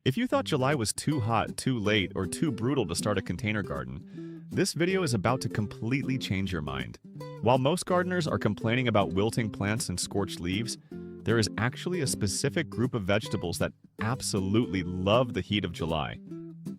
If you thought July was too hot, too late, or too brutal to start a container garden, this video is about to completely change your mind. While most gardeners are complaining about wilting plants and scorched leaves, there is actually a specific group of vegetables that absolutely love the heat of July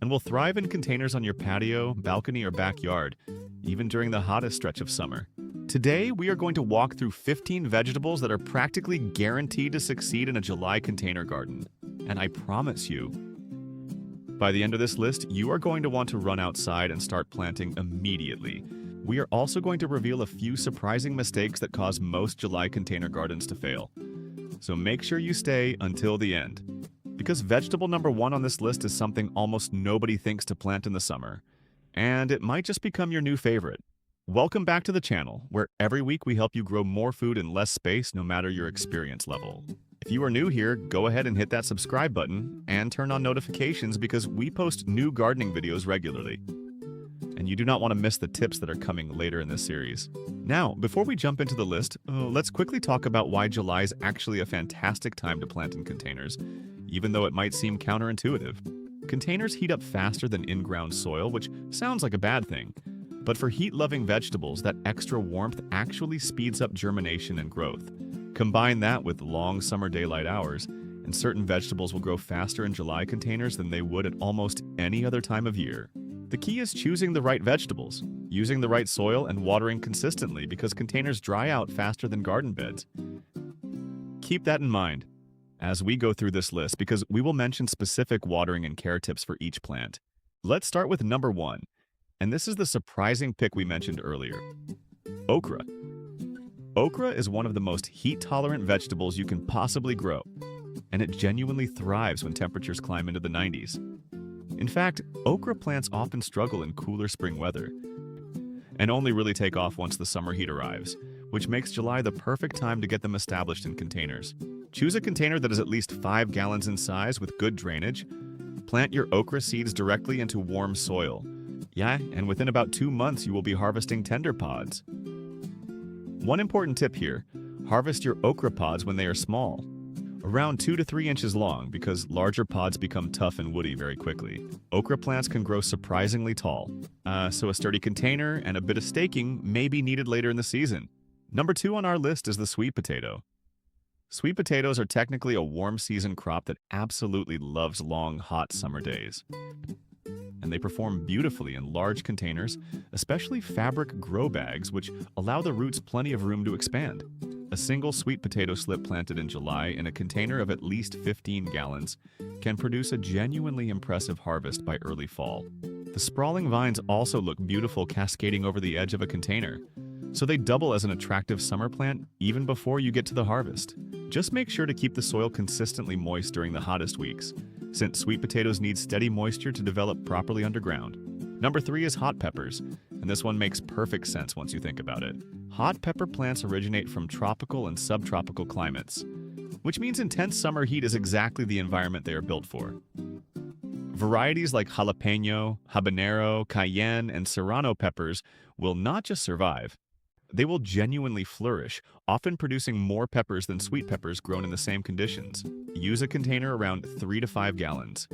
and will thrive in containers on your patio, balcony, or backyard, even during the hottest stretch of summer. Today, we are going to walk through 15 vegetables that are practically guaranteed to succeed in a July container garden. And I promise you, by the end of this list, you are going to want to run outside and start planting immediately. We are also going to reveal a few surprising mistakes that cause most July container gardens to fail. So make sure you stay until the end, because vegetable number 1 on this list is something almost nobody thinks to plant in the summer, and it might just become your new favorite. Welcome back to the channel, where every week we help you grow more food in less space no matter your experience level. If you are new here, go ahead and hit that subscribe button and turn on notifications because we post new gardening videos regularly. And you do not want to miss the tips that are coming later in this series. Now, before we jump into the list, let's quickly talk about why July is actually a fantastic time to plant in containers, even though it might seem counterintuitive. Containers heat up faster than in-ground soil, which sounds like a bad thing. But for heat-loving vegetables, that extra warmth actually speeds up germination and growth. Combine that with long summer daylight hours, and certain vegetables will grow faster in July containers than they would at almost any other time of year. The key is choosing the right vegetables, using the right soil, and watering consistently because containers dry out faster than garden beds. Keep that in mind as we go through this list because we will mention specific watering and care tips for each plant. Let's start with number 1, and this is the surprising pick we mentioned earlier: okra. Okra is one of the most heat-tolerant vegetables you can possibly grow, and it genuinely thrives when temperatures climb into the 90s. In fact, okra plants often struggle in cooler spring weather and only really take off once the summer heat arrives, which makes July the perfect time to get them established in containers. Choose a container that is at least 5 gallons in size with good drainage. Plant your okra seeds directly into warm soil. Yeah, and within about 2 months you will be harvesting tender pods. One important tip here: harvest your okra pods when they are small, around 2 to 3 inches long, because larger pods become tough and woody very quickly. Okra plants can grow surprisingly tall, so a sturdy container and a bit of staking may be needed later in the season. Number 2 on our list is the sweet potato. Sweet potatoes are technically a warm season crop that absolutely loves long, hot summer days. And they perform beautifully in large containers, especially fabric grow bags, which allow the roots plenty of room to expand. A single sweet potato slip planted in July in a container of at least 15 gallons can produce a genuinely impressive harvest by early fall. The sprawling vines also look beautiful cascading over the edge of a container, so they double as an attractive summer plant even before you get to the harvest. Just make sure to keep the soil consistently moist during the hottest weeks, since sweet potatoes need steady moisture to develop properly underground. Number 3 is hot peppers, and this one makes perfect sense once you think about it. Hot pepper plants originate from tropical and subtropical climates, which means intense summer heat is exactly the environment they are built for. Varieties like jalapeno, habanero, cayenne, and serrano peppers will not just survive, they will genuinely flourish, often producing more peppers than sweet peppers grown in the same conditions. Use a container around 3 to 5 gallons.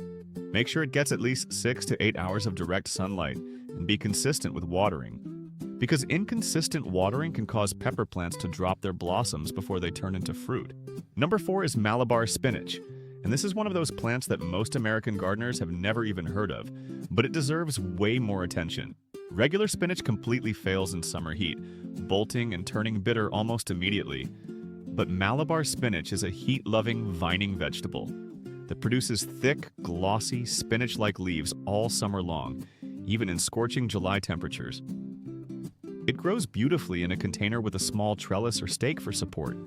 Make sure it gets at least 6 to 8 hours of direct sunlight, and be consistent with watering, because inconsistent watering can cause pepper plants to drop their blossoms before they turn into fruit. Number 4 is Malabar spinach, and this is one of those plants that most American gardeners have never even heard of, but it deserves way more attention. Regular spinach completely fails in summer heat, bolting and turning bitter almost immediately. But Malabar spinach is a heat-loving, vining vegetable that produces thick, glossy, spinach-like leaves all summer long, even in scorching July temperatures. It grows beautifully in a container with a small trellis or stake for support,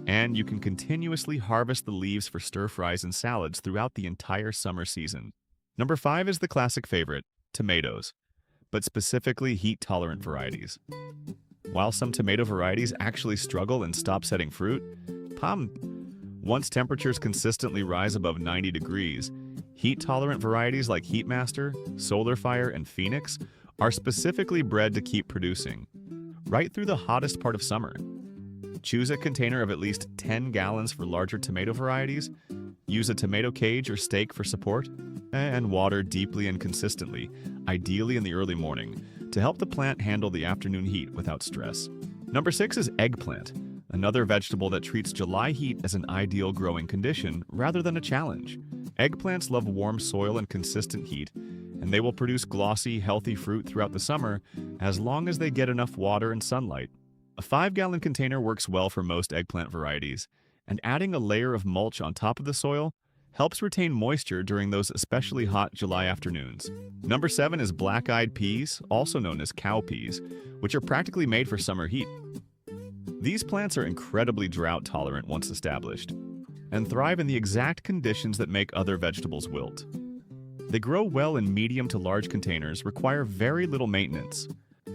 and you can continuously harvest the leaves for stir-fries and salads throughout the entire summer season. Number 5 is the classic favorite: tomatoes, but specifically heat-tolerant varieties. While some tomato varieties actually struggle and stop setting fruit, once temperatures consistently rise above 90 degrees, heat-tolerant varieties like Heatmaster, Solar Fire, and Phoenix are specifically bred to keep producing right through the hottest part of summer. Choose a container of at least 10 gallons for larger tomato varieties, Use a tomato cage or stake for support, and water deeply and consistently, ideally in the early morning, to help the plant handle the afternoon heat without stress. Number 6 is eggplant, another vegetable that treats July heat as an ideal growing condition rather than a challenge. Eggplants love warm soil and consistent heat, and they will produce glossy, healthy fruit throughout the summer as long as they get enough water and sunlight. A 5-gallon container works well for most eggplant varieties, and adding a layer of mulch on top of the soil helps retain moisture during those especially hot July afternoons. Number 7 is black-eyed peas, also known as cowpeas, which are practically made for summer heat. These plants are incredibly drought-tolerant once established, and thrive in the exact conditions that make other vegetables wilt. They grow well in medium to large containers, require very little maintenance,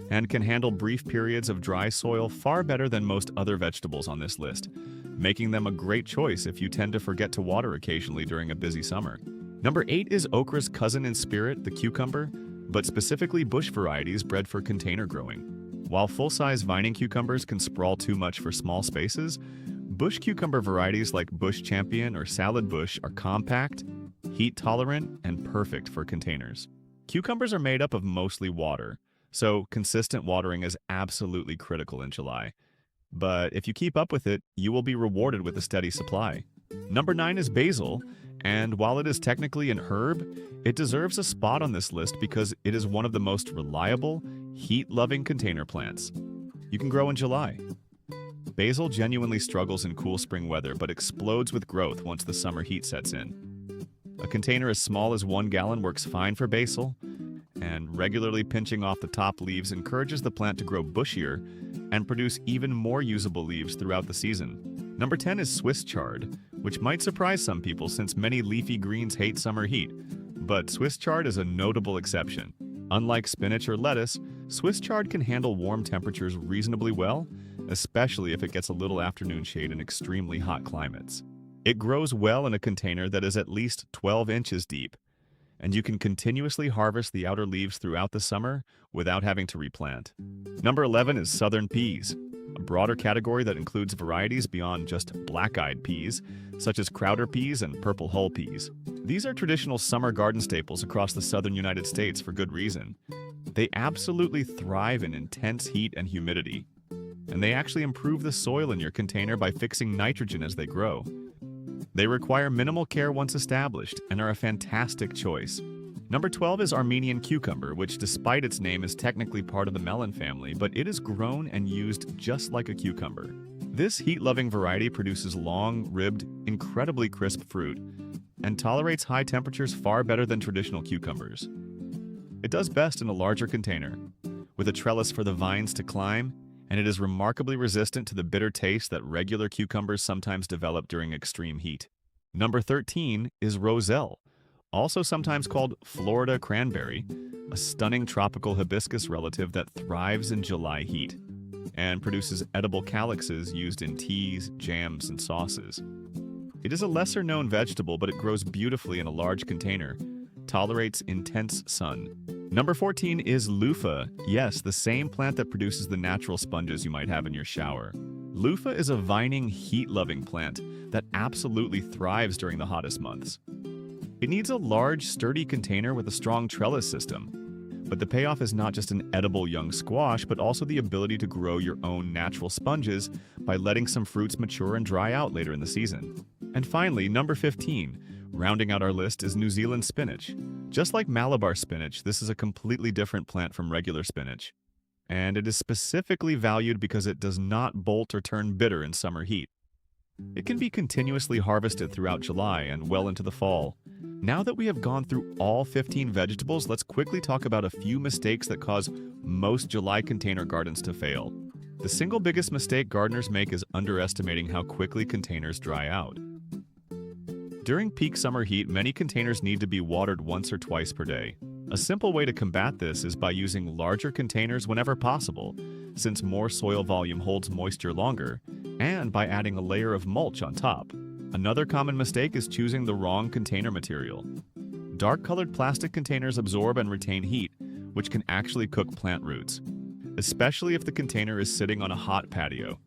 and can handle brief periods of dry soil far better than most other vegetables on this list, making them a great choice if you tend to forget to water occasionally during a busy summer. Number 8 is okra's cousin in spirit, the cucumber, but specifically bush varieties bred for container growing. While full-size vining cucumbers can sprawl too much for small spaces, bush cucumber varieties like bush champion or salad bush are compact, heat-tolerant, and perfect for containers. Cucumbers are made up of mostly water, so consistent watering is absolutely critical in July. But if you keep up with it, you will be rewarded with a steady supply. Number 9 is basil, and while it is technically an herb, it deserves a spot on this list because it is one of the most reliable, heat-loving container plants. You can grow in July. Basil genuinely struggles in cool spring weather but explodes with growth once the summer heat sets in. A container as small as 1 gallon works fine for basil, and regularly pinching off the top leaves encourages the plant to grow bushier and produce even more usable leaves throughout the season. Number 10 is Swiss chard, which might surprise some people since many leafy greens hate summer heat, but Swiss chard is a notable exception. Unlike spinach or lettuce, Swiss chard can handle warm temperatures reasonably well, especially if it gets a little afternoon shade in extremely hot climates. It grows well in a container that is at least 12 inches deep, and you can continuously harvest the outer leaves throughout the summer without having to replant. Number 11 is southern peas, a broader category that includes varieties beyond just black-eyed peas, such as Crowder peas and purple hull peas. These are traditional summer garden staples across the southern United States for good reason. They absolutely thrive in intense heat and humidity, and they actually improve the soil in your container by fixing nitrogen as they grow. They require minimal care once established and are a fantastic choice. Number 12 is Armenian cucumber, which despite its name is technically part of the melon family, but it is grown and used just like a cucumber. This heat-loving variety produces long, ribbed, incredibly crisp fruit and tolerates high temperatures far better than traditional cucumbers. It does best in a larger container, with a trellis for the vines to climb, and it is remarkably resistant to the bitter taste that regular cucumbers sometimes develop during extreme heat. Number 13 is roselle, also sometimes called Florida cranberry, a stunning tropical hibiscus relative that thrives in July heat and produces edible calyxes used in teas, jams, and sauces. It is a lesser-known vegetable, but it grows beautifully in a large container, tolerates intense sun. Number 14 is loofah. Yes, the same plant that produces the natural sponges you might have in your shower. Loofah is a vining, heat-loving plant that absolutely thrives during the hottest months. It needs a large, sturdy container with a strong trellis system. But the payoff is not just an edible young squash, but also the ability to grow your own natural sponges by letting some fruits mature and dry out later in the season. And finally, number 15, rounding out our list, is New Zealand spinach. Just like Malabar spinach, this is a completely different plant from regular spinach. And it is specifically valued because it does not bolt or turn bitter in summer heat. It can be continuously harvested throughout July and well into the fall. Now that we have gone through all 15 vegetables, let's quickly talk about a few mistakes that cause most July container gardens to fail. The single biggest mistake gardeners make is underestimating how quickly containers dry out. During peak summer heat, many containers need to be watered once or twice per day. A simple way to combat this is by using larger containers whenever possible, since more soil volume holds moisture longer, and by adding a layer of mulch on top. Another common mistake is choosing the wrong container material. Dark-colored plastic containers absorb and retain heat, which can actually cook plant roots, especially if the container is sitting on a hot patio.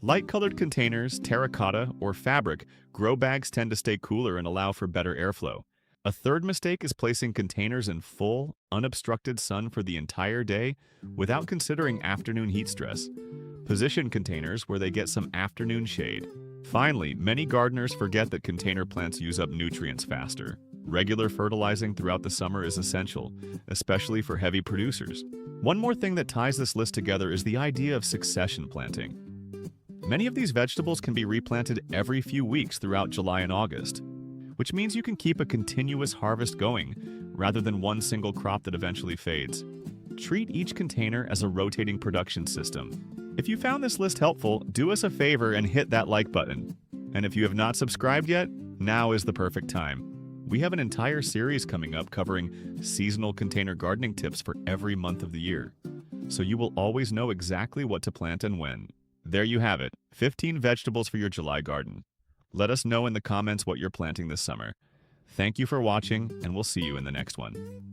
Light-colored containers, terracotta, or fabric, grow bags tend to stay cooler and allow for better airflow. A third mistake is placing containers in full, unobstructed sun for the entire day without considering afternoon heat stress. Position containers where they get some afternoon shade. Finally, many gardeners forget that container plants use up nutrients faster. Regular fertilizing throughout the summer is essential, especially for heavy producers. One more thing that ties this list together is the idea of succession planting. Many of these vegetables can be replanted every few weeks throughout July and August, which means you can keep a continuous harvest going rather than one single crop that eventually fades. Treat each container as a rotating production system. If you found this list helpful, do us a favor and hit that like button. And if you have not subscribed yet, now is the perfect time. We have an entire series coming up covering seasonal container gardening tips for every month of the year, so you will always know exactly what to plant and when. There you have it, 15 vegetables for your July garden. Let us know in the comments what you're planting this summer. Thank you for watching, and we'll see you in the next one.